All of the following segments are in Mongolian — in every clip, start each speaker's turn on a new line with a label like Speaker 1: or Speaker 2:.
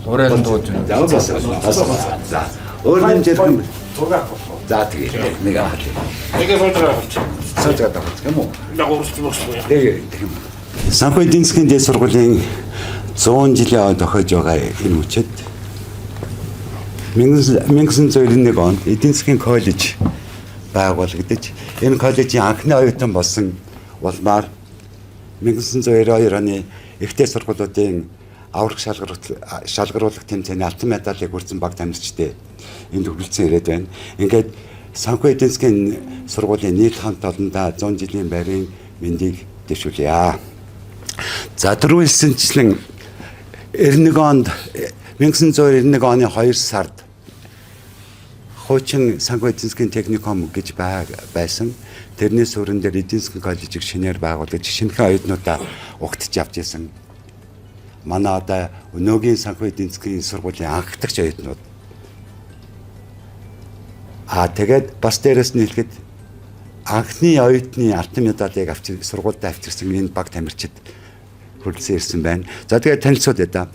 Speaker 1: Урайлан дууж байна.
Speaker 2: За. Өөр юм зэрэг зураг авах. За тэгээ нэг авах.
Speaker 3: Нэгэ
Speaker 2: Саж гадаг юм уу?
Speaker 3: Тэгээ
Speaker 2: Тийм. Санхүү эдийн засгийн дээд сургуулийн 100 жилийн тохиож байгаа энэ хүчит 1991 онд эдийн засгийн коллеж байгуулагдаж энэ коллежийн анхны оюутан болсон улмаар 1992 оны ихтэй сургуулиудын аврах шалгаруулах тэмцээний алтан медалийг хүртсэн баг тамирчтай энд хүрэлцэн ирээд байна. Ингээд санхүү эдийн засгийн сургуулийн нийт хамт олондоо 100 жилийн байрын мэндийг дэвшүүлье. За түрүүлсэнчлэн 91 онд 1991 оны 2 сард хуучин санхүү эдийн засгийн техникум гэж байсан. Тэрний суурин дээр эдийн засгийн коллежийг шинээр байгуулж шинэхэн оюутнуудаа угтж авч ирсэн. Манай одоо өнөөгийн санхүү эдийн засгийн сургуулийн анхдагч оюутнууд. Тэгээд бас дээрэс нь хэлэхэд анхны оюутны алтан медалийг сургуультай авчирсан энэ баг тамирчид хүрэлцэн ирсэн байна. За тэгээд танилцуулъя да.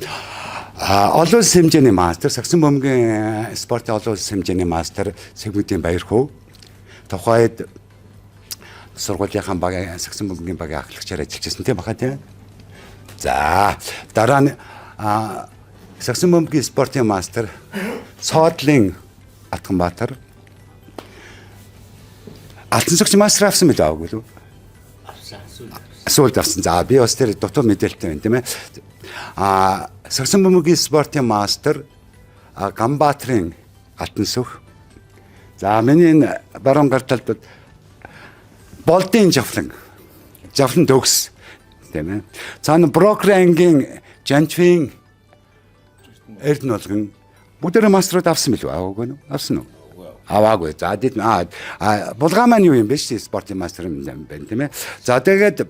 Speaker 2: Олон улс хэмжээний мастер, Сагсан бөмбөгийн спортын олон улс хэмжээний мастер Сэгмүүдийн Баярхүү. Тухайд сургуулийнхаа багийн Сагсан бөмбөгийн багийн ахлагчаар ажиллаж байсан тийм баха тийм. За дараа нь Сагсан бөмбөгийн спортын мастер Цоодлын Атганбаатар алтан цогч мастер авсан мэт аагүй юу? Асуулт авсан. За би бас тэр дутуу мэдээлэлтэй байна тийм ээ. Сагсан бөмбөгийн спортын мастер Ганбаатрын алтан сүх. За миний энэ баруун гар талд болдын жавлан төгс тийм ээ. Цаана Брокрангийн Жанчвийн Эрдэнэ болгон бүгдээ мастерууд авсан мэл аагүй юу? Авсан уу? Аваагүй. За булгаа маань юу юм бэ? Спортын мастер юм байна тийм ээ. За тэгээд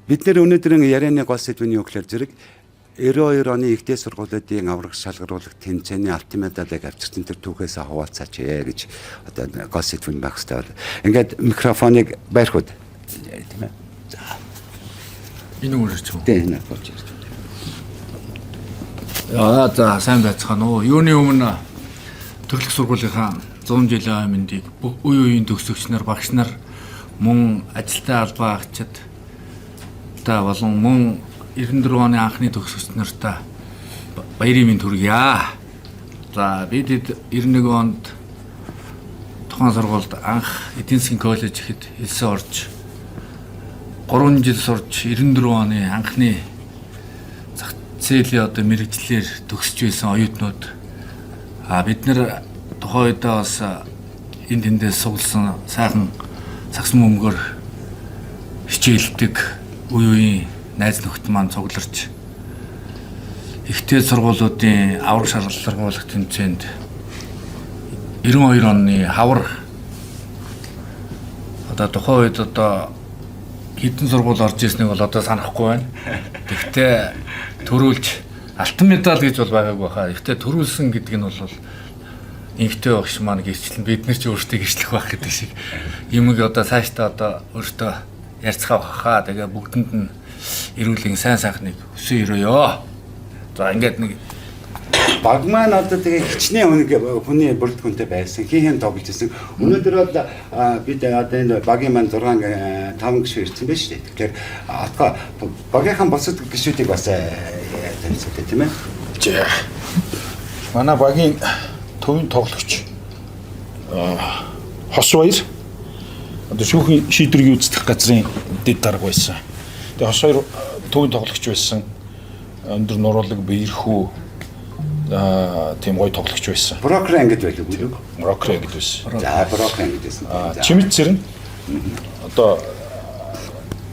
Speaker 2: бид нэр өнөөдрийн ярианы гол сэдвийн өгөхлөр зэрэг 92 оны ихтэй сургуулиудын аврах шалгаруулах тэмцээний алтан медалийг авчирсан тэр түүхээс хаваалцаач гэж одоо гол сэдвийн байх хэрэгтэй. Ингээд микрофоныг байрхууд тийм ээ. За.
Speaker 1: Энэ үрж үү?
Speaker 2: Тийм энэ болж ирж
Speaker 1: байна. За сайн байцгаана уу. Юуны өмнө төрлөх сургуулийнхаа 100 жилийн мэндийг үе үеийн төгсөгч нар, багш нар, мөн ажилтаа албаа агчид та болон мөн 94 оны анхны төгсөгч нартаа баярын мэнд хүргье. За бид 91 онд тухайн сургуульд анх эдийн засгийн коллеж ихэд хэлсэн орж 3 жил сурж 94 оны анхны зах зээлийн одоо мэрэгчлэр төгсөж байсан оюутнууд бид нэр тухайн үедээ бас энд эндээс сугласан сайхан Сагсан бөмбөгөөр хичээлдэг үе үеийн найз нөхд маань цугларч ихтэй сургуулиудын аврах шалгаруулах тэмцээнд 92 оны хавар одоо тухайн үед одоо хэдэн сургууль орж ирснийг бол одоо санахгүй байна. Гэхдээ төрүүлж алтан медаль гэж бол байгаагүй хаа. Ихтэй төрүүлсэн гэдэг нь бол инхтэй багш маань гэрчлэн бид нар ч өөрсдөө гэрчлэх байх гэдэг шиг юмэг одоо цаашдаа одоо өөртөө ярьцгаа бахаа. Тэгээ бүгдэнд нь эрүүлийн сайн сайхныг өсөн өрөөё. За ингээд нэг
Speaker 2: баг маань одоо тэгээ хичнээн хүний бүрэлдэхүүнтэй байсан. Хийхэн тоглож ирсэн. Өнөөдөр бол бид одоо энэ багийн маань 5 гишүүн ирсэн байна шүү дээ. Тэгэхээр атга багийнхан босод гишүүдийг бас танилцуулъя тийм ээ.
Speaker 3: Манай багийн төвийн тоглогч Хосбаяр одоо шүүхийн шийдвэрийг үүсгэх газрын дэд дарга байсан. Тэгээ Хосбаяр төвийн тоглогч байсан. Өндөр нуруулаг Баярхүү тийм гоё тоглогч байсан.
Speaker 2: Брокран гэдэг байлгүй юу?
Speaker 3: Брокран гэдэг байсан.
Speaker 2: За Брокран гэдсэн.
Speaker 3: Чимэцэр нь одоо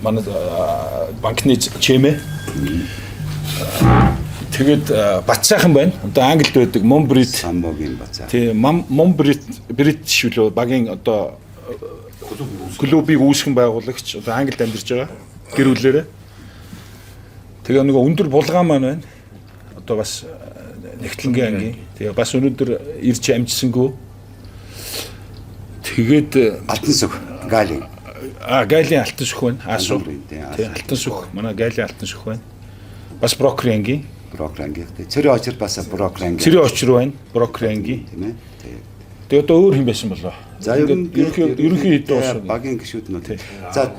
Speaker 3: манай банкны чимээ. Тэгээд Бацаахан байна. Одоо Англид байдаг Монбрит
Speaker 2: самбогийн Бацаа.
Speaker 3: Тийм Монбрит шүлөө багийн одоо клубыг үүсгэн байгуулагч одоо Англид амьдарч байгаа гэр бүлээрээ. Тэгээ нөгөө өндөр булгаан маань байна. Одоо бас Нэгтлэнгийн ангийн. Тэгээ бас өнөөдөр ирж амжсангүй. Тэгээд
Speaker 2: алтан сүх Галийн.
Speaker 3: Галийн алтан сүх байна. Асуу. Тийм алтан сүх. Манай Галийн алтан сүх байна. Бас брокерийн ангийн.
Speaker 2: Брокранги. Цэрэг очир бас брокранги.
Speaker 3: Цэрэг очир байна. Брокранги.
Speaker 2: Тийм ээ.
Speaker 3: Тэгээ одоо өөр хэм байсан болоо.
Speaker 2: За
Speaker 3: ерөнхий эд дуус.
Speaker 2: Багийн гишүүднүүд. За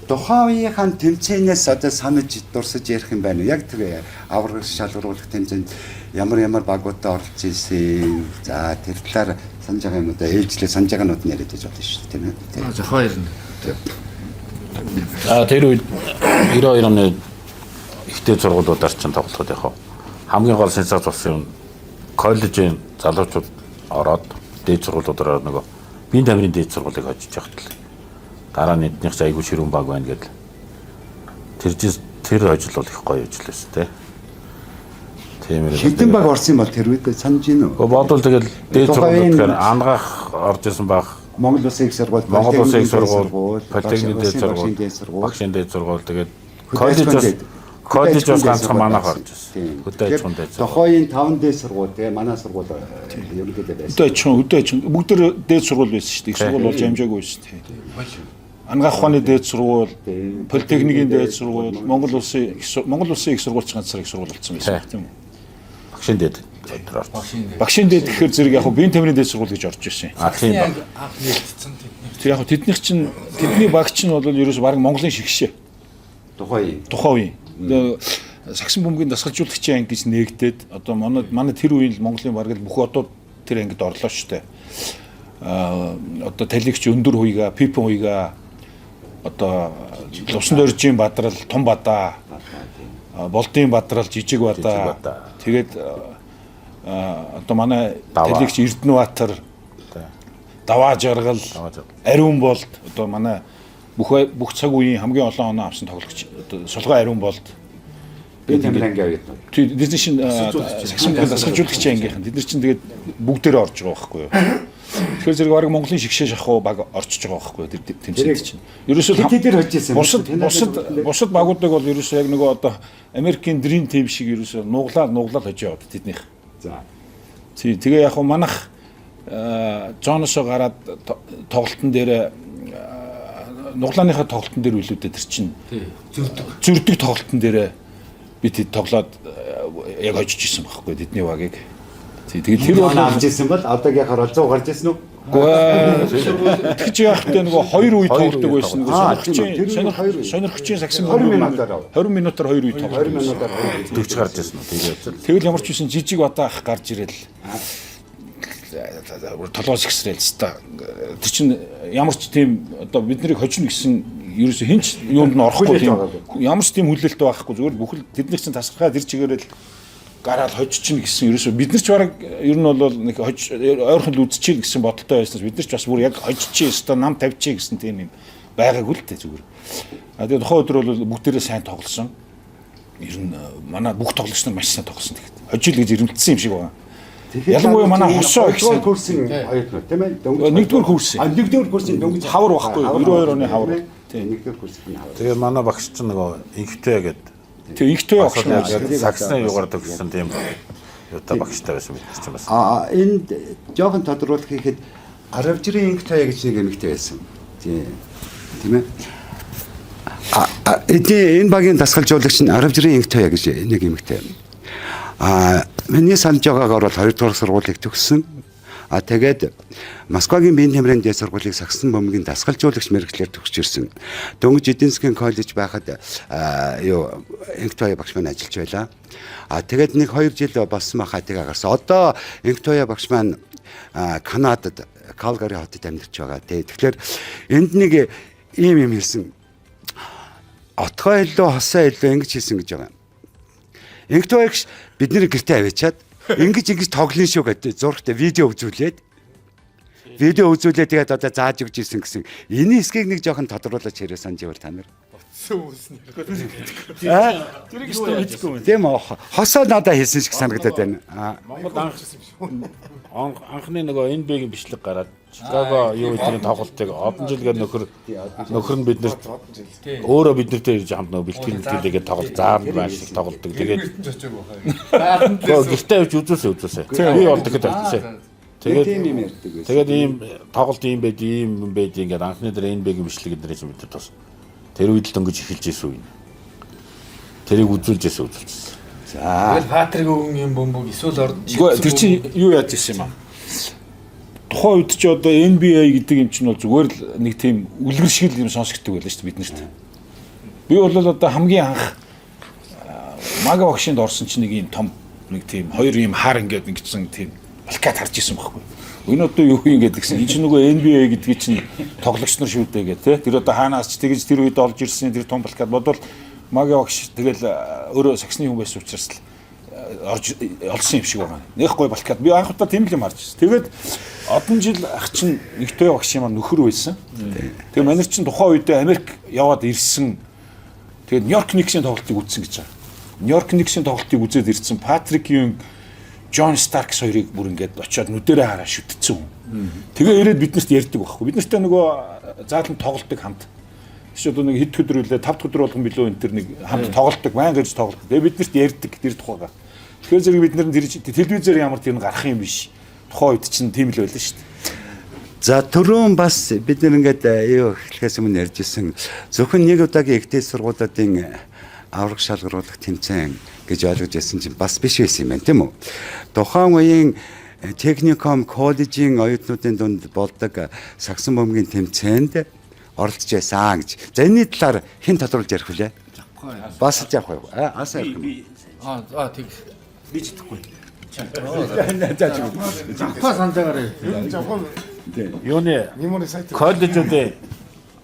Speaker 2: тухайн үеийн тэмцээнээс одоо санаж дурсаж ярих юм байна. Яг тэр авраг шалгаруулах тэмцээнд ямар багуудаа оролцож ирсэн. За тэр талаар санаж байгаа юм одоо ээлжлээ санаж байгаанууд нь яриад байж болно шүү дээ тийм ээ.
Speaker 1: За хоёр нь.
Speaker 4: Тэр үед 92 оны ихтэй сургуулиудаар ч тоглоход яг хамгийн гол сенсац болсон юм коллежийн залуучууд ороод дээд сургуулиудаар нөгөө биеийн тамирын дээд сургуулийг хожиж явахад л дараа нь эднийх ч айгүй ширүүн баг байна гэдэл тэр ажил бол их гоё ажил байсан тийм ээ.
Speaker 2: Хэдэн баг орсон юм бол тэр үед санаж гин үү?
Speaker 4: Бодвол тэгэл дээд сургуулиудаар ангаах орж исэн баг
Speaker 2: Монгол Улсын их сургууль,
Speaker 4: Политехникийн дээд сургууль, багшийн дээд сургууль тэгээд коллеж бас ганцхан манайх орж ирсэн. Хөдөө аж ахуйн дээд сургууль.
Speaker 2: Тухайн 5 дээд сургууль тэгээ манай сургууль ерөнхийдөө байсан.
Speaker 3: Хөдөө аж ахуйн бүгд дээд сургууль байсан шүү дээ. Их сургууль болж амжаагүй байсан тийм. Ангаах ухааны дээд сургууль, Политехникийн дээд сургууль, Монгол Улсын их сургуульч ганцаар их сургууль болсон байсан тийм үү?
Speaker 4: Багшийн дээд
Speaker 3: Багшийн дээд гэхээр зэрэг яг биеийн тамирын дээд сургууль гэж орж ирсэн.
Speaker 4: Тийм баг.
Speaker 1: Анх нээлтсэн тийм.
Speaker 3: Тэр яг тэднийх чинь тэдний багч нь бол ерөөс баг Монголын шигшээ. Тухайн үеийн. Сагсан бөмбөгийн дасгалжуулагчийн анги гэж нээгдээд одоо манай тэр үеийн Монголын баг л бүх одууд тэр ангид орлоо шүү дээ. Одоо талигч өндөр хуйга, пипэн хуйга одоо Лувсан дөржийн бадрал, Тун бадаа, Болдын бадрал, Жижиг бадаа. Тэгээд одоо манай талигч Эрдэнэбаатар, Даваа жаргал, Ариун болд одоо манай бүх цаг үеийн хамгийн олон оноо авсан тоглогч одоо Сулгай Ариун болд
Speaker 2: бид тамирын анги аваад.
Speaker 3: Тэдний чинь сагсан бөмбөгийн дасгалжуулагчийн ангийнхан тэд нар чинь тэгээд бүгдээрээ орж байгаа байхгүй юу. Тэгэхээр зэрэг баг Монголын шигшээ шахуу баг орчиж байгаа байхгүй юу тэмцээнд чинь. Ерөөсөө
Speaker 2: тэдээр хожиж ирсэн.
Speaker 3: Бусад багуудыг бол ерөөсөө яг нөгөө одоо Америкийн Dream Team шиг ерөөсөө нуглаад хожиж яваад тэднийх.
Speaker 2: За.
Speaker 3: Тэгээ яг манах Джоносоо гараад тоглолтын дээр нуглааныхаа тоглолтын дээр үлүүдээ тэр чинь зөрдөг тоглолтын дээр бид тоглоод яг хожиж исэн байхгүй тэдний багийг. Тэгээд тэр бол
Speaker 2: авч ирсэн бол одоогийнхаар 100 гарч ирсэн үү?
Speaker 3: Гэхдээ тэгж яахтай нөгөө 2 үе тоглодог байсан. Сонирхчийн сагсан 20 минутаар 2 үе тоглодог.
Speaker 2: 20 минутаар
Speaker 4: 40 гарч ирсэн үү.
Speaker 3: Тэгэл ямар ч үсэн жижиг бадаах гарч ирэл толгоос ихсрэл та тэр чин ямар ч тийм одоо биднийг хожно гэсэн ерөөсө хинч юунд нь орохгүй тийм ямар ч тийм хүлээлт байхгүй зүгээр бүхэл тэдний чин тасархаа тэр чигээрэл гараал хожчихно гэсэн ерөөсө бид нар ч бараг ер нь бол нэг ойрхон л үзчихээл гэсэн бодолтой байснаас бид нар ч бас бүр яг хожчихъя өстой нам тавьчихъя гэсэн тийм юм байгаагүй л дээ зүгээр. А тэгээ тухайн өдөр бол бүгдээрээ сайн тоглосон. Ер нь манай бүх тоглогч нар маш сайн тоглосон тэгэхэд. Хожил гэж ирэмтсэн юм шиг байна. Ялангуяа манай хосоо ихсэн
Speaker 2: курсын оюутнууд тийм ээ.
Speaker 3: Нэгдүгээр курсын.
Speaker 2: Нэгдүгээр курсын дөнгөж
Speaker 3: хавар байхгүй 92 оны хавар.
Speaker 2: Тийм нэгдүгээр курсын хавар.
Speaker 4: Тэгээ манай багш чинь нөгөө инхтэй гэдэг.
Speaker 3: Тэгээ инхтэй багш
Speaker 4: яг саксны югаар төгссөн тийм юутай багштай байсан бид чинь бас.
Speaker 2: Энд жоохон тодруулах хийхэд Аравжирын инхтэй гэж нэг эмэгтэй байсан. Тийм ээ. Энэ багийн дасгалжуулагч нь Аравжирын инхтэй гэж нэг эмэгтэй. Миний санаж байгаагаар бол 2 дугаар сургуулийг төгссөн. Тэгээд Москвагийн биеийн тамирын дээд сургуулийг сагсан бөмбөгийн дасгалжуулагч мэргэжлэр төгсөж ирсэн. Дөнгөж Эдинскийн коллеж байхад инхтоя багш маань ажиллаж байлаа. Тэгээд нэг 2 жил болсон бахаа тэгээ гарсан. Одоо инхтоя багш маань Канадад Калгари хотод амьдарч байгаа. Тэгэхээр энд нэг ийм юм хэлсэн. Отгой илүү хосоо илүү ингэж хэлсэн гэж байгаа. Инхтоягч бидний гэртээ авчиад ингэж тоглоно шүү гэдэг зургтай видео үзүүлээд тэгээд одоо зааж өгч ирсэн гэсэн. Энэ хэсгийг нэг жоохон тодруулаач хэрэг санаж байвал та нар.
Speaker 3: тэрийг өстөө хэлэхгүй байна.
Speaker 2: Тийм үү. Хосоо надад хэлсэн шиг санагдаад байна.
Speaker 4: Монгол анхны нөгөө энэ бэгийн бичлэг гараад Чикаго юу гэдэг тоглолтыг одон жилгээр нөхөр нь биднэрт өөрөө биднэртэй ирж хамт нөгөө бэлтгэлгээд тоглолт заард байж тоглолтог. Тэгээд гэртээ авч үзүүлсэн. Би бол тэгэхэд авчихсан. Тэгээд ийм тоглолт ийм байд ингээд анхны дээр энэ бэгийн бичлэг гэдэг чинь бид тус. Тэр үед л дөнгөж эхэлж ирсэн үе. Тэрийг үзүүлж ирсэн.
Speaker 2: За.
Speaker 1: Тэгэл Патрик өгөн юм бөмбөг эсвэл орд
Speaker 3: Гэхдээ тэр чинь юу яаж ирсэн юм аа? Тухайн үед ч одоо NBA гэдэг юм чинь бол зүгээр л нэг тийм үлгэр шиг юм сонсогддог байлаа шүү дээ биднэрт. Би бол одоо хамгийн анх мага багшинд орсон чинь нэг юм том нэг тийм хоёр юм хар ингээд ингэсэн тийм плакат харж исэн байхгүй. Энэ одоо юу юм гэдэг гэсэн. Энэ чинь нөгөө NBA гэдгийг чинь тоглогч нар шүү дээ гэх тээ. Тэр одоо хаанаас ч тэгж тэр үед олж ирсэн тэр том плакат бодвол мага багш тэгэл өөрөө саксны хүн байсан учраас л орж олсон юм шиг байгаа. Нэх гой балкад би анх удаа тийм л юм харж байна. Тэгээд одон жил ах чинь нэгтэй багш юм нөхөр байсан. Тэгээ манайр чинь тухайн үедээ Америк яваад ирсэн. Тэгээд Нью-Йорк Никсийн тоглолтыг үзсэн гэж байгаа. Нью-Йорк Никсийн тоглолтыг үзээд ирсэн Патрик Юн, Джон Старкс хоёрыг бүр ингээд очиод нүдэрээ хараа шүтцсэн хүн. Тэгээ ирээд биднэрт ярьдаг байхгүй. Бид нартай нөгөө заалан тоглолтыг хамт. Тэс одоо нэг хэд өдөр үлээ 5 дахь өдөр болгон билүү энэ төр нэг хамт тоглолтог, баян гэж тоглолтог. Тэгээ биднэрт ярьдаг тэр тухайга. Тэгэхээр зэрэг бид нар телевизээр ямар тийм гарах юм биш. Тухайн үед чинь тийм л байлаа шүү дээ.
Speaker 2: За түрүүн бас бид нэг ингээд юу эхлэхээс өмнө ярьжсэн зөвхөн нэг удаагийн ихтэй сургуулиудын авраг шалгаруулах тэмцээн гэж ойлгож байсан чинь бас биш байсан юм байна тийм үү? Тухайн үеийн техникум коллежийн оюутнуудын дунд болдог сагсан бөмбөгийн тэмцээнд оролцож байсан гэж. За энэний талаар хэн тодруулж ярих вүлээ? Бас л яах вэ? Асаа ярих юм.
Speaker 1: тэг.
Speaker 3: Би ч итгэхгүй.
Speaker 1: Завхаа санджаагаарай.
Speaker 4: Юуны коллежуудын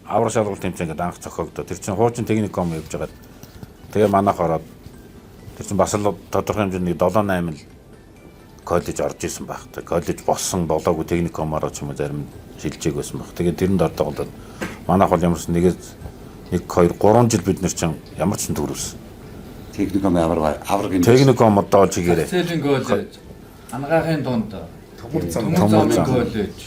Speaker 4: авраг шалгуулт тэмцээн гэдэг анх зохиогдоо. Тэр чинь хуучин техникум явж байгаа. Тэгээ манайх ороод тэр чинь бас л тодорхой хэмжээний 7-8 л коллеж орж исэн байх. Коллеж болсон болоогүй техникумаар ч юм уу зарим шилжээг байсан байх. Тэгээ тэрэнд ордог бол манайх бол ямарч нэг 2 3 жил бид нар чинь ямар ч төрүүлсэн.
Speaker 2: Техникум авраг юм.
Speaker 4: Техникум одоо чигээрээ.
Speaker 1: Цэлийн коллеж. Анагаахын дунд
Speaker 2: Төмөр
Speaker 1: зам коллеж.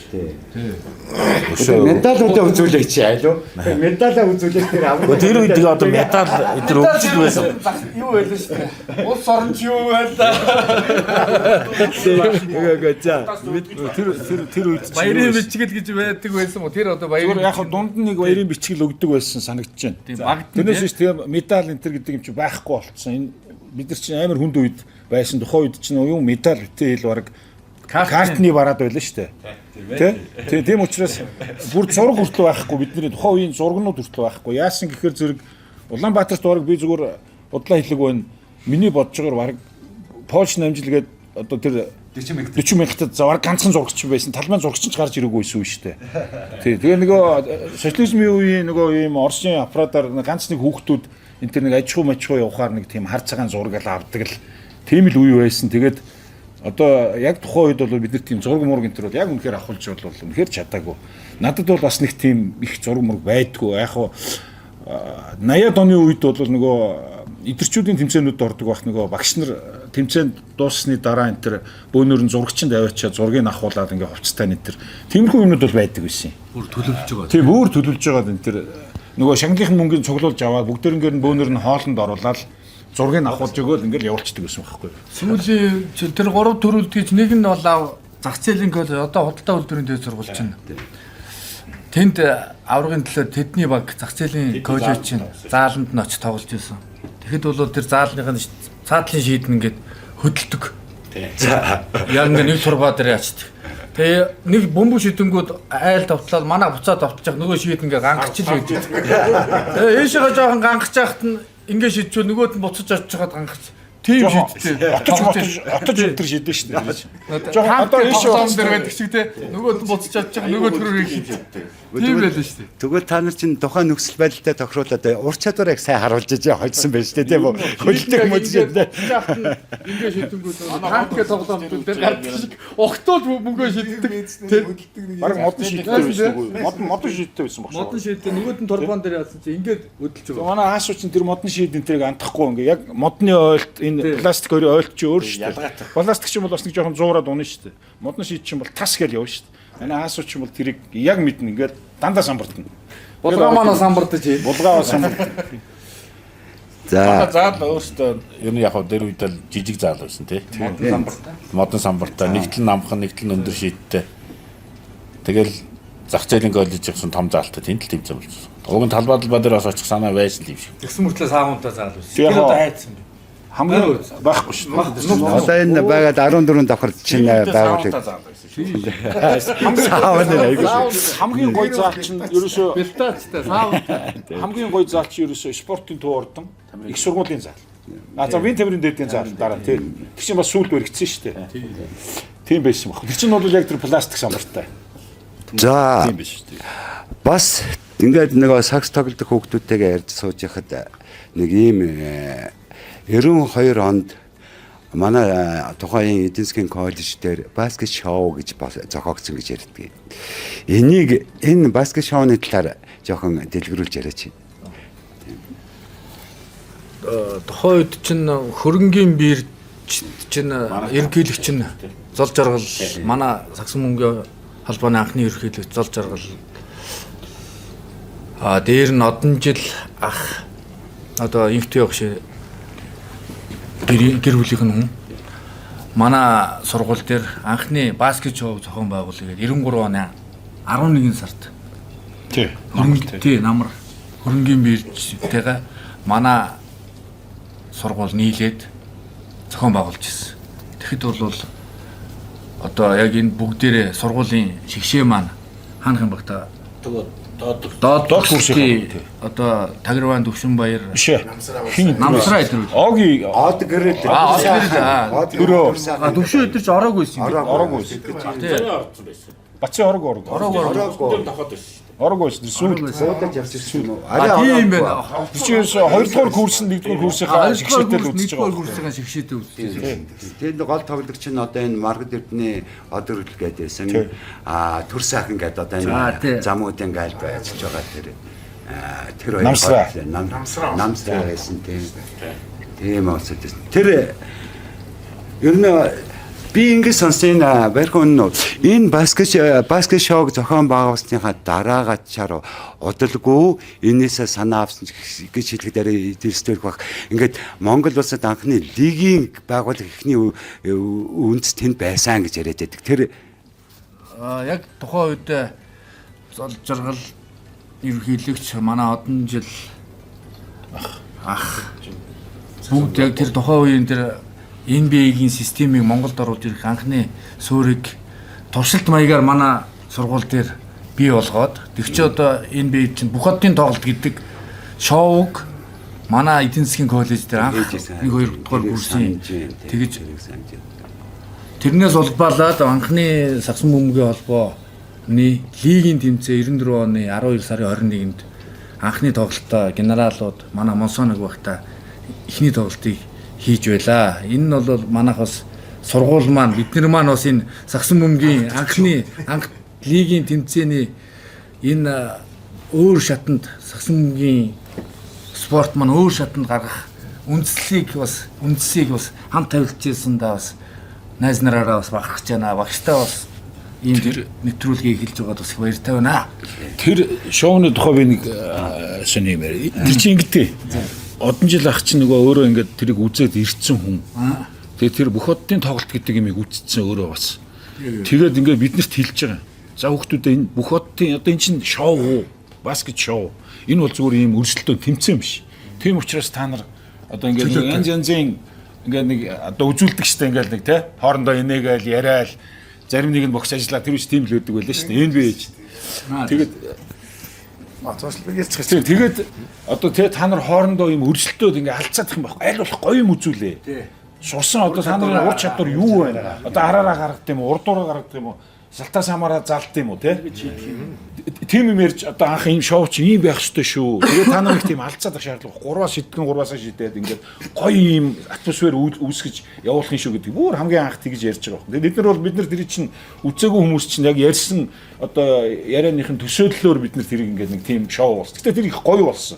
Speaker 2: Медалуудаа үзүүлээч айлуу. Медалаа үзүүлэх тэр авраг.
Speaker 4: Тэр үед одоо медаль тэр өгчл байсан.
Speaker 1: Юу байлаа шүү дээ. Улс орнч юу байлаа.
Speaker 3: Тэр үед
Speaker 1: Баярын бичгэл гэж байдаг байсан уу? Тэр одоо баярын
Speaker 3: яг дунд нэг баярын бичгэл өгдөг байсан санагдаж байна. Тэрнээс ч тийм медаль энэ төр гэдэг юм чи байхгүй болцсон. Энэ бид нар чинь амар хүнд үед байсан. Тухайн үед чинь юу медаль хэл бараг картны бараад байлаа шүү дээ. Тэ? Тийм учраас бүр зураг хүртэл байхгүй бидний тухайн үеийн зургнууд хүртэл байхгүй. Яасан гэхээр зэрэг Улаанбаатарт бараг би зүгээр удлаа хэлэг байна. Миний бодож байгаагаар бараг Польш намжилгээд одоо тэр 40 мянгатад завар ганцхан зурагч байсан. Талбайн зурагч ч гарч ирээгүй байсан шүү дээ. Тэгээ нөгөө социализмын үеийн нөгөө ийм Оросын аппаратаар ганц нэг хүүхдүүд энэ тэр нэг аж ахуй явахаар нэг тийм хар цагаан зураг л авдаг л тийм л үе байсан. Тэгээд одоо яг тухайн үед бол бид нар тийм зураг мураг энэ төр бол яг үнэхээр авахулж бол үнэхээр чадаагүй. Надад бол бас нэг тийм их зураг мураг байдгүй. Яг хуу 80-аад оны үед бол нөгөө идэрчүүдийн тэмцээнүүд ордог байх нөгөө багш нар тэмцээнд дууссаны дараа энэ төр бөөнөр нь зурагчинд аваачаад зургийг авахуулаад ингээ хувцастай энэ төр тиймэрхүү юмнууд бол байдаг байсан.
Speaker 1: бүр төлөвлөж байгаа.
Speaker 3: Тийм бүр төлөвлөж байгаа энэ төр нөгөө шангийнхын мөнгөний цуглуулж аваад бүгдээрнгээр нь бөөнөр нь хоолнд оруулаад зургийг авахулж өгөөл ингээл явуулчихдаг гэсэн байхгүй.
Speaker 1: Сүүлийн тэр 3 төрөлдгийч нэг нь бол зах зээлийн коллеж одоо худалдаа үйлдвэрийн дэд сургууль чинь. Тэнд аврагын төлөө тэдний баг зах зээлийн коллеж чинь зааланд нь очиж тоглож байсан. Тэгэхэд бол тэр заалныхын цаатлын шийдэн ингээд хөдөлдөг. Яг ингээд нэг турбаа дээр ячдаг. Тэгээ нэг бөмбөг шидэнгүүд айл давтлаад манай буцаад давтчих нөгөө шийдэн ингээд гангахч л байдаг. Тэгээ ээшээ жоохон гангахч яхад нь ингээд шидчихвэл нөгөөд нь буцаж очиж чад гангахч. Тийм шийдтэй.
Speaker 3: Отож тэр шийдэн шүү дээ.
Speaker 1: Жоохон одоо ээшээ дээр байдаг шиг те нөгөөд нь буцаж очиж байгаа нөгөө төрөөр хийдэг. Тийм байлаа шүү дээ.
Speaker 2: Тэгвэл та нар чинь тухайн нөхцөл байдалтай тохируулаад ур чадварыг сайн харуулж ижээ хоцсон байж тээ тийм үү? Хөлдөг мөдөж дээ.
Speaker 1: Ингээд шидэнгүүд танкээ тоглоомтууд дээр гардаг шиг огтуул мөнгөө шиддэг.
Speaker 3: Бараг модон шийдтэй байсан уу? Модон шийдтэй байсан багш.
Speaker 1: Модон шийдтэй нөгөөд нь турбан дээр яасан чи ингээд өдөлж байгаа.
Speaker 3: Манай хаасуу чинь тэр модон шийдэн тэрийг андахгүй ингээ яг модны ойлт энэ пластик хоёрын ойлт чи өөр шүү дээ. Пластик чинь бол бас нэг жоохон зуураад унаа шүү дээ. Модон шийд чинь бол тас гээл явна шүү дээ. Манай хаасуу чинь бол тэрийг яг мэднэ ингээд дандаа самбартна.
Speaker 1: Булгаа манай самбардаж хий.
Speaker 3: Булгаа самбарт.
Speaker 2: За
Speaker 4: Заал өөртөө ер нь яг хөө дээр үед л жижиг заал байсан тий. Модон самбартаа нэгтэл намхан нэгтэл өндөр шийдтэй. Тэгэл зах зээлийн коллеж гэсэн том заалтай тэнд л тэмцээн болсон. Уг нь талбай дээр бас очих санаа байсан юм шиг.
Speaker 1: Тэгсэн мөртлөө саагунтаа заал байсан.
Speaker 3: Тэр одоо
Speaker 1: айдсан.
Speaker 3: хамгийн байхгүй шүү дээ.
Speaker 2: Одоо энэ байгаад 14 давхар чинь байгуулыг
Speaker 3: Хамгийн гоё заал чинь ерөөсөө
Speaker 1: Бэлтаачтай саав.
Speaker 3: хамгийн гоё заал чинь ерөөсөө спортын төв ордон их сургуулийн заал. За вин тамирын дээдийн заал дараа тийм. Тэр чинь бас сүүлд өргөцсөн шүү дээ. Тийм байсан баг. Тэр чинь бол яг тэр пластик самбартай.
Speaker 2: За
Speaker 3: Тийм биш шүү дээ.
Speaker 2: бас ингээд нэг сакс тоглодог хүүхдүүдтэйгээ ярьж сууж яхад нэг ийм 92 онд манай тухайн эдийн засгийн коллеж дээр баскет шоу гэж зохиогдсон гэж ярьдаг. Энэ баскет шоуны талаар жоохон дэлгэрүүлж яриач.
Speaker 1: Тухайн үед чинь хөрөнгийн биер чинь ерөнхийлөгч чинь зол жаргал манай Сагсан мөнгө холбооны анхны ерөнхийлөгч зол жаргал дээр нь одон жил ах одоо инфтэй явах шиг гэр бүлийнх нь хүн манай сургууль дээр анхны баскет шоу зохион байгуулъя гэдэг 93 оны 11 сард тий намар хөрөнгийн биерчтэйгээ манай сургууль нийлээд зохион байгуулж ирсэн. Тэгэхэд бол одоо яг энэ бүгдээрээ сургуулийн шигшээ маань хаанах юм баг та доод курсын одоо Тагирван Төвшинбаяр
Speaker 3: Хин
Speaker 1: намсраа идэр үү?
Speaker 3: Оги
Speaker 2: Од гэрэл.
Speaker 1: Төвшин идэрч ороогүй байсан.
Speaker 3: ороогүй. Бацын ороогүй. Ороогүй шүү дээ. Сүүл
Speaker 2: Суудаж явж ирсэн юм уу?
Speaker 1: Тийм байна.
Speaker 3: чи 2 дугаар курс 1 дугаар курсынхаа шигшээтэй л үзэж байгаа.
Speaker 1: курсын шигшээтэй үзсэн.
Speaker 2: Тэгээд гол тоглогч нь одоо энэ Маргад Эрдэнэ од өргөл гэдээсэн. Төр сайхан гэдэг одоо энэ замуудын гальд ажиллаж байгаа тэр намсраа байсан тийм. Тийм болсод. Тэр ер нь би ингэ сонсын барьхан энэ баскет шоуг зохион байгуулсныхаа дараагаачаар удалгүй энээсээ санаа авсан гэж хэлэх дээр дэлгэцтэй байх. Ингээд Монгол улсад анхны лигийн байгуулах эхний үндэс тэнд байсан гэж яриад байдаг. Тэр
Speaker 1: Яг тухайн үед зол жаргал ерөнхийлөгч манай одон жил бүгд яг тэр тухайн үеийн тэр NBA-гийн системийг Монголд оруулж ирэх анхны суурийг туршилт маягаар манай сургууль дээр бий болгоод тэг чи одоо NBA чинь бүх оддын тоглолт гэдэг шоуг манай эдийн засгийн коллеж дээр анх 1 2 дугаар курсын тэгэж тэрнээс улбаалаад анхны Сагсан бөмбөгийн холбооны лигийн тэмцээн 94 оны 12 сарын 21-нд анхны тоглолтоо генералууд манай Монсоног багта эхний тоглолтыг хийж байлаа. Энэ нь бол манайх бас сургууль маань бидний маань бас энэ Сагсан бөмбөгийн анх лигийн тэмцээний энэ өөр шатанд Сагсан бөмбөгийн спорт маань өөр шатанд гаргах үндслийг бас хамт тавилж ирсэн да бас найз нараараа бас багах гэж байна. Багштай бас ийм тэр нэвтрүүлгийг эхэлж байгаад бас их баяртай байна.
Speaker 3: тэр шоуны тухай би нэг сони юм яриа. Тэр чинь ингэдэй. Одон жил ах чинь нөгөө өөрөө ингээд тэрийг үзээд ирсэн хүн. Тэгээд тэр бүх оддын тоглолт гэдэг юмыг үзсэн өөрөө бас. Тэгээд ингээд биднэрт хэлж байгаа. За хүүхдүүдээ энэ бүх оддын одоо эн чинь шоу, баскет шоу. Энэ бол зүгээр ийм өрсөлдөөн тэмцээн биш. Тийм учраас та нар одоо ингээд янз янзын ингээд нэг одоо үзүүлдэг штэ ингээд нэг те хоорондоо инээгээл яриад зарим нэг нь бокс ажиллаа тэр үс тийм л өгдөг байлаа штэ. NBA ч. Тэгээд тэгээд одоо та нар хоорондоо юм өрсөлдөөд ингээ алцаадах юм байхгүй. Аль болох гоё юм үзүүлээ. Шусан одоо та нарын ур чадвар юу байна? Одоо араараа гаргад юм уу? Урдуураа гаргад юм уу? Салтаа самаараа залт юм уу те? Тийм юм ярьж одоо анх ийм шоу чи ийм байх ёстой шүү. Тэгээд та нар их тийм алцаадах шаардлага. 3-аас шидгэн 3-аас шидээд ингээд гоё ийм атмосфер үүсгэж явуулах юм шүү гэдэг. Бүр хамгийн анх тэгж ярьж байгаа юм. Тэгээд бид нар тэр чинь үзээгүй хүмүүс чинь яг ярьсан одоо ярианыхын төсөөллөөр бид нар тэрийг ингээд нэг тийм шоу болсон. Гэтэ тэр их гоё болсон.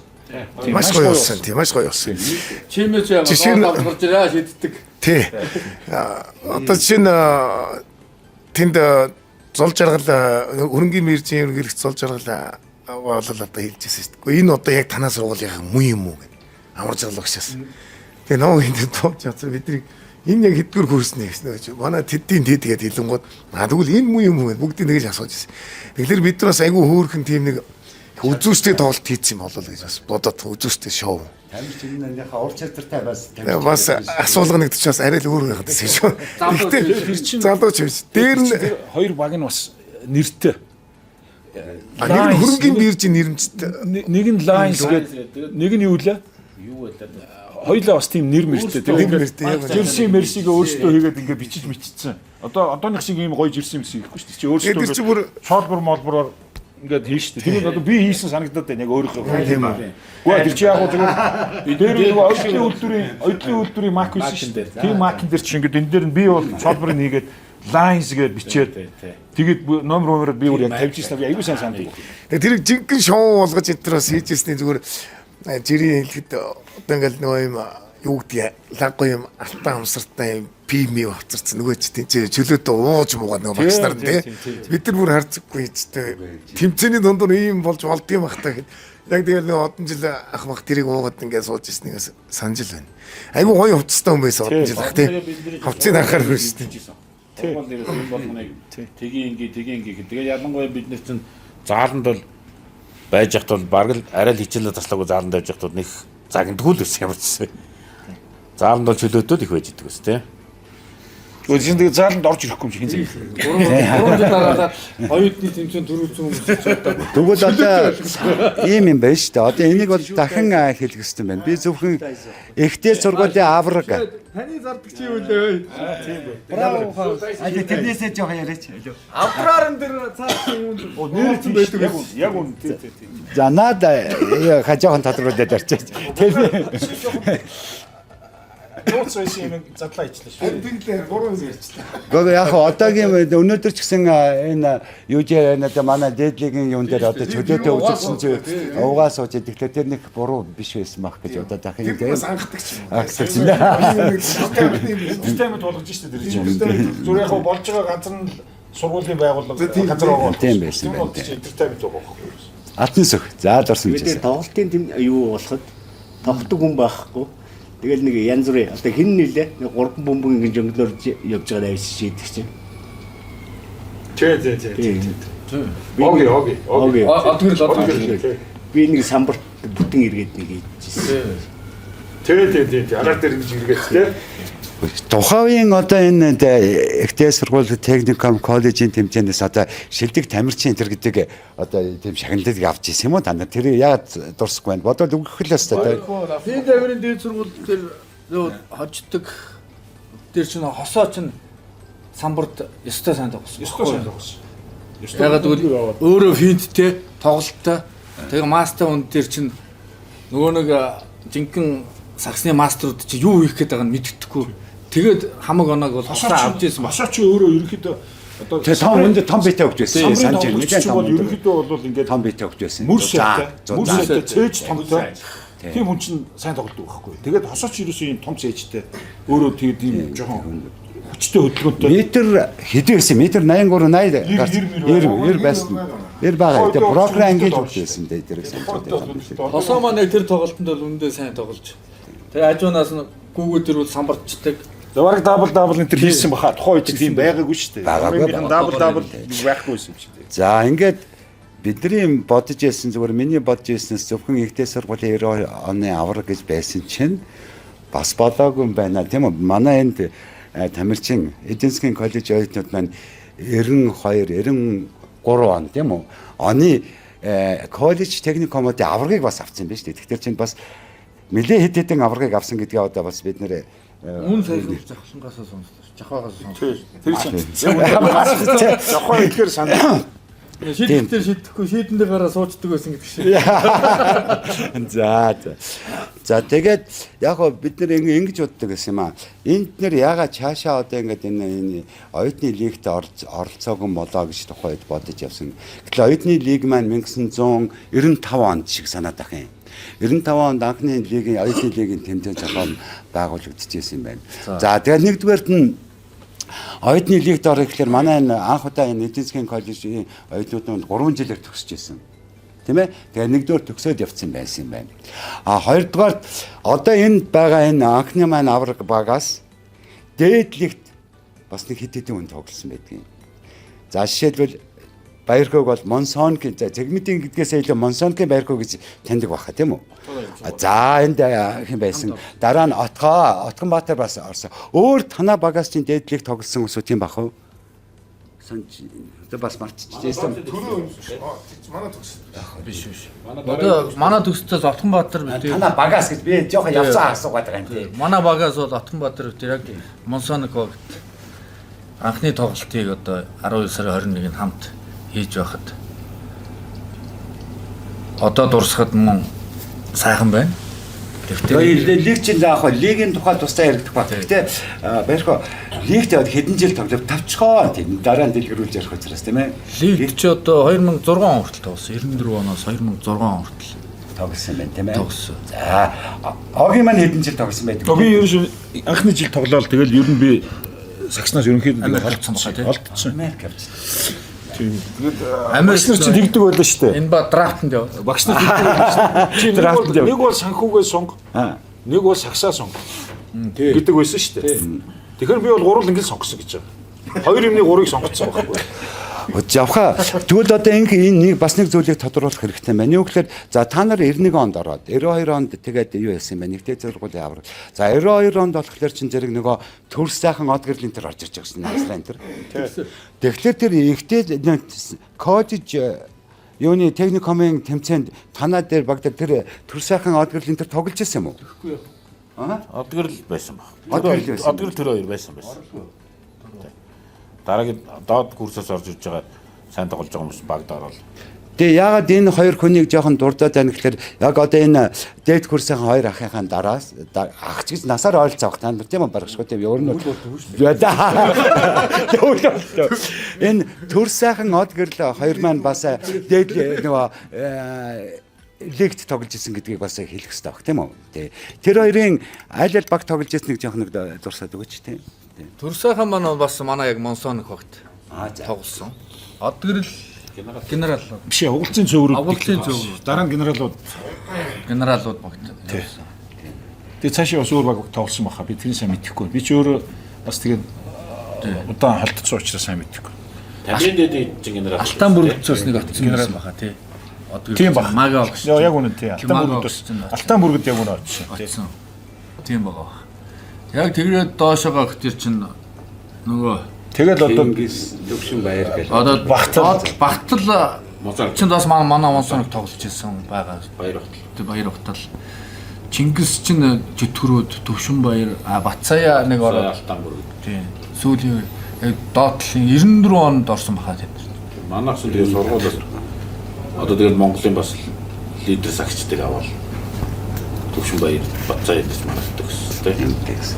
Speaker 5: Маш гоё болсон. Тийм маш гоё болсон.
Speaker 1: Чимээч яа гарч ирээ шиддэг.
Speaker 5: Тий. Одоо чинь тэнд зол жаргал хөрөнгийн мэржийн ерөнхийлөгч зол жаргал бол одоо хэлж ирсэн шүү дээ. Энэ одоо яг танаа сургуулийн муу юм уу гэдэг. Амар жаргал багшаас. Тэгээ намайг энэ тооч яцсан бидний энэ яг хэдгээр хөрснө гэсэн гэж. Манай тэдийн тэгээд хэлэнгууд тэгвэл энэ муу юм уу гэдэг бүгдийг нэгж асууж ирсэн. Тэгэхээр бид нар бас айгүй хөөрхөн тийм нэг үзүүстэй тоглолт хийсэн юм болоо гэж бас бодоод үзүүстэй шоу.
Speaker 2: Тамирчнынхаа ур чадвартай бас
Speaker 5: Бас асуулга нэгдэж бас арай л өөр байгаад байсан шүү. Гэхдээ залууч биш. Дээр нь
Speaker 3: хоёр баг нь бас нэртэй.
Speaker 5: нэр нь хөрөнгөний биржийн нэрмжтэй.
Speaker 3: Нэг нь Lines гэдэг, нэг нь юу лээ?
Speaker 4: Юу байлаа.
Speaker 3: Хоёлаа бас тийм нэр мэртэй.
Speaker 5: Нэртэй.
Speaker 3: Жерси мерсигээ өөрсдөө хийгээд ингээ бичиж мичсэн. Одоо одооных шиг ийм гоё жерси мэс хийхгүй шүү дээ. Чи өөрсдөө
Speaker 5: Тэр чи бүр
Speaker 3: шоолбор молбороор ингээд хийн шүү дээ. Тэр нь одоо би хийсэн санагдаад байна яг өөрийнхөө. Тийм үү. Гэхдээ тэр чи яг зүгээр дээр нэг ойдлын үйлдвэрийн мак байсан шүү дээ. Тийм макн дээр чи ингээд энэ дээр нь би бол шоолборыг хийгээд Lines гээд бичээд тэгээд номер би бүр яг тавьж ирсэн. Аягүй сайн санагдав.
Speaker 5: тэр жинхэнэ шоу болгож энтерос хийжсэний зүгээр жирийн хэлэхэд одоо ингээл нөгөө юм юу гэдгийг лаггүй юм алтан амсартай юм пими авцарсан нөгөө чи тийм чөлөөдөө ууж муугаа нөгөө багш нар тий бид нар бүр харцгүй ч тэмцээний дундуур ийм болж болдгийм бах та гэд яг тэгэл нөгөө одон жил ах мах тэрийг уугаад ингээд сууж ирснээс санаж л байна. Айгу гоё хувцастай хүн байсан одон жил ах тий хувцсыг харахаар байна шүү дээ.
Speaker 4: Тэгвэл энэ болгоныг тгийн ингээ тэгээ ялангуяа бид нар чинь зааланд бол байж хат бол баг л арай л хичээлээ таслаагүй зааланд байж хат бол нэг загнадгүй л байсан юм чинь. Зааланд бол чөлөөтөө их байж идэг ус тий.
Speaker 3: Гэхдээ тэгээд зааланд орж ирэхгүй юм шиг хин зэрэг.
Speaker 1: 3 жил дараалаад оюутны тэмцээн 400 хүмүүс очоод
Speaker 2: Тэгвэл одоо ийм юм байна шүү дээ. Одоо энийг бол дахин хэлэх хэрэгтэй байна. Би зөвхөн эхтэй сургуулийн авраг.
Speaker 1: таны зардаг чи юу лээ? Тийм бай. Браво хаа.
Speaker 2: Тэрнээсээ жоох яриач.
Speaker 1: Авраарн дээр цаасан юм.
Speaker 3: Нэр тийм байдаг яг үн тий.
Speaker 2: За наад хажаахан тодруулаад ярьчих.
Speaker 3: Нууц байсан юм задлаа ичлээ шүү.
Speaker 5: Тэнгэр 3 ярьчлаа.
Speaker 2: Гэхдээ яг одоогийн өнөөдөр ч гэсэн энэ UJ-д манай дээдлийн юун дээр одоо чөлөөтэй үзүүлсэн зүйл уугаас сууж идэхлээр тэр нэг буруу биш байсан байх гэж одоо дахин
Speaker 5: Тэр бас анхдагч.
Speaker 2: агсагч.
Speaker 3: Системд болгож штэ тэр чинь. Зүгээр яг болж байгаа ганцхан сургуулийн байгууллага газар байгаа.
Speaker 2: Тийм байсан байна.
Speaker 3: Entertainment байгаа байхгүй.
Speaker 2: Алтан сүх. За дурсан
Speaker 6: Бид
Speaker 2: гэж.
Speaker 6: тоглолтын юу болоход тогтдог хүн байхгүй. Тэгэл нэг янз бүрийн одоо хин нэлээ 3 бөмбөг ингэ жонглоор явж байгаа авис шийдэх чинь.
Speaker 3: Тий. Оги.
Speaker 1: Одгөр
Speaker 6: Би нэг самбарт бүтэн эргээд нэг хийжсэн.
Speaker 3: Тий. Агаар дээр ингэж иргээд тий.
Speaker 2: Тухайн одоо энэ ихтэй сургууль техникум коллежийн тэмцээнээс одоо шилдэг тамирчин энэ гэдэг одоо тийм шагналыг авч ирсэн юм уу та нар тэр яагаад дурсахгүй байна бодоод өгөх л өстой
Speaker 1: Би даврын дээд сургууль дээр хождог дээр чинь хосоо чинь самбарт ёстой сайн тогсон. Ягаад гэвэл өөрөө финттэй тоглолттой тэгээ мастер үнд дээр чинь нөгөө нэг жинхэнэ саксны мастерууд чи юу хийх гээд байгааг нь мэддэхгүй. Тэгээд хамаг оног бол хосоо авч ирсэн ба.
Speaker 3: Хосоо чи өөрөө ерөөхдөө одоо
Speaker 2: тэр том өндө том битэй өгч байсан санаж байна
Speaker 3: нэлээд том ерөөхдөө бол ингээд
Speaker 2: том битэй өгч байсан
Speaker 3: мөрсөтэй цээж томтой тийм хүн чинь сайн тоглодог байхгүй. Тэгээд хосоо чи ерөөсөө юм том цээжтэй өөрөө тэгээд юм жоохон хүчтэй хөдөлгөөнтэй
Speaker 2: метр хэдий гэсэн метр 83 80 байсан 90 байгаа. Тэгээд програм ингэж өгч байсан дээ тэр санаж.
Speaker 1: Хосоо маань тэр тоглолтод бол үндэ сайн тоглож. Тэгээ ажуунаас нь гүүгөө тэр бол самбарчдаг.
Speaker 3: Заварг дабл энэ төр хийсэн баха. Тухайн үед тийм байгаагүй шүү дээ. Дабл байхгүйсэн юм шиг дээ.
Speaker 2: За ингээд бидний бодож ирсэн зүгээр миний бодож ирсэнээс зөвхөн ихтэй сургуулийн 90 оны авраг гэж байсан чинь бас болоогүй юм байна тийм үү? Манай энд тамирчин эдийн засгийн коллеж оюутнууд маань 92 93 он тийм үү? Оны коллеж техникумуудын аврагыг бас авсан байна шүү дээ. Тэгэхээр чинь бас нэлээд хэд хэдэн аврагыг авсан гэдгээ одоо бас бид нэр
Speaker 1: Үн сайхан жахлангаас сонслоо. Жахаагаас сонслоо.
Speaker 3: Тэр чинь жахаа ихээр санаа.
Speaker 1: Шийдэлтээр шийдэхгүй шийдэн дээр гараа суучдаг байсан гэдэг шиг.
Speaker 2: За тэгээд яг гоо бид нар ингэж боддог гэсэн юм аа. Энд нэр ягаад цаашаа одоо ингээд энэ оюутны лигт оролцоогүй болоо гэж тухайд бодож явсан. Гэтэл оюутны лиг маань 1995 онд шиг санаад ах юм. 95 онд анхны лигийн оюутны лигийн тэмцээн зохион байгуулагдчихсэн юм байна. За тэгээд нэгдүгээрт нь оюутны лигт орох гэхээр манай энэ анх удаа энэ эдийн засгийн коллежийн оюутнууд 3 жилээр төгсөж ирсэн. Тийм ээ? Тэгээд нэгдүгээр төгсөөд явцсан байсан юм байна. А хоёрдугаар одоо энд байгаа энэ анхны маань авраг багаас дээд лигт бас нэг хэд хэдэн хүн тоглосон байдгийг. За жишээлбэл Баярхойг бол Монсонкийн Зэгмэдийн гэдгээс илүү Монсонкийн Баярхой гэж таньдаг байхаа тийм үү? За энд хэн байсан? Дараа нь Отгонбаатар бас орсон. Өөр танаа багаас чинь дээдлийг тоглосон хүмүүс тийм бах уу? Санж бас мартчихжээ.
Speaker 5: Манай төгс.
Speaker 1: Биш. Одоо манай төгсдөөс Отгонбаатар бид
Speaker 2: Танаа багаас гэж би жоохон явцсан асуугаад байгаа юм тийм.
Speaker 1: манай багаас бол Отгонбаатар бид яг Монсоног анхны тоглолтыг одоо 12 сарын 21-нд хамт хийж байхад одоо дурсахад мөн сайхан байна.
Speaker 2: Тэгэхээр лиг чинь заах лигийн тухай тусдаа яригдах бат. Гэтэ Баярхой лигт яваад хэдэн жил тоглоод тавчхоо тийм дараа нь дэлгэрүүлж ярих учраас тийм ээ.
Speaker 1: Лиг ч одоо 2006 он хүртэл тоглосон. 94 оноос 2006 он хүртэл
Speaker 2: Тоглосон байна тийм ээ.
Speaker 1: Тоглосон.
Speaker 2: За Огийн маань хэдэн жил тоглосон байдаг?
Speaker 3: Би ерөөсөө анхны жил тоглоод тэгэл ер нь би сагснаас ерөнхийдөө
Speaker 1: олдсон байна тийм.
Speaker 3: олдсон.
Speaker 2: Америк явж.
Speaker 3: Багш нар чинь тэгдэг байлаа шүү дээ.
Speaker 1: Энэ ба драфтанд яв.
Speaker 3: Багш нар тэгдэг байлаа шүү дээ. Нэг бол санхүүгээ сонго. Нэг бол сагсаа сонго. Гэдэг байсан шүү дээ. Тэгэхээр би бол гурвал ингэ сонгосон гэж байгаа. Хоёр юмны гурыг сонгоцсон байхгүй.
Speaker 2: Явха тэгвэл одоо энэ нэг бас нэг зүйлийг тодруулах хэрэгтэй байна. Юу гэхээр за та нар 91 онд ороод 92 онд тэгээд юу яасан бэ? Нэгдээ зургуулын аврал. За 92 онд болохоор чин зэрэг нөгөө төрс сайхан од гэрлийн тэр орж ирж байгаа шин Найзлайн тэр. Тэгэхээр тэр ихтэй коллеж юуны техникумын тэмцээнд танаа дээр баг тэр төрс сайхан од гэрлийн тэр тоглож ирсэн юм уу?
Speaker 4: Тэгэхгүй юу. Одгэрл байсан баг.
Speaker 2: Одгэрл
Speaker 4: тэр хоёр байсан. Дараагийн доод курсаас орж иж байгаа сайн тоглож байгаа хүмүүс багд ороод.
Speaker 2: Тэгээ яагаад энэ хоёр хүнийг жоохон дурдаад байна гэхээр яг одоо энэ дээд курсын хоёр ахынхаа дараас ах гэж насаар ойролцоо авах тань тийм барахшгүй тийм өөр нь энэ төр сайхан од гэрл хоёр маань бас дээд нөгөө лигт тоглож исэн гэдгийг бас хэлэх хэрэгтэй баг тийм үү. Тэр хоёрын аль аль баг тоглож ирснийг жоохон дурсаад өгөөч тийм.
Speaker 1: Төрсөйхан маань бас манай яг Монсоног багт тоглосон. Одгэрл генерал
Speaker 3: Биш ээ, угуулцын цөөрүүд.
Speaker 1: Угуулцын цөөрүүд.
Speaker 3: Дараа нь генералууд
Speaker 1: багт.
Speaker 3: Тэгээ цаашаа бас өөр баг тоглосон баха. Би тэрийг сайн мэдэхгүй. Би ч өөрөө бас тэгээд удаан халдсан учраас сайн мэдэхгүй.
Speaker 4: Тамийн дэд генерал.
Speaker 1: Алтан бүргэцээс нэг атсан генерал баха тий.
Speaker 3: Тийм баг.
Speaker 1: Мага огш.
Speaker 3: Яг үнэн тий. Алтан бүргэд яг үнэн очсон.
Speaker 1: Тийм байгаа. Яг тэгээд доошоогоо гэтэр чинь нөгөө
Speaker 3: тэгэл одоо
Speaker 2: Лөвшин Баяр гэж.
Speaker 1: одоо
Speaker 3: Багтал
Speaker 1: чинь бас манай Монсоног тоглож ирсэн байгаа.
Speaker 4: Баяр хотол.
Speaker 1: Тэг Баяр хотол. Чингис чинь Чөтгөрөөд Төвшин Баяр Бацаяа нэг ороод
Speaker 4: Алтан бүргэд.
Speaker 1: тийм. Сүүлийн яг доотлын 94 онд орсон баха тийм.
Speaker 4: Манайх ч тэгээ сургуулиас одоо тэгээд Монголын бас лидер сагчдаг аваад Төвшин Баяр Бацаяа гэж манайх төгссөн тийм.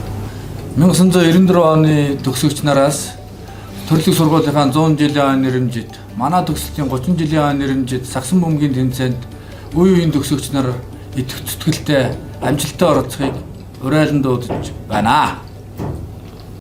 Speaker 1: 1994 оны төгсөгч нараас төрлөг сургуулийнхаа 100 жилийн нэрэмжид, манай төгсөлтийн 30 жилийн нэрэмжид Сагсан бөмбөгийн тэмцээнд үе үеийн төгсөгч нар идэвх зүтгэлтэй амжилттай оролцохыг урайлан дуудаж байна.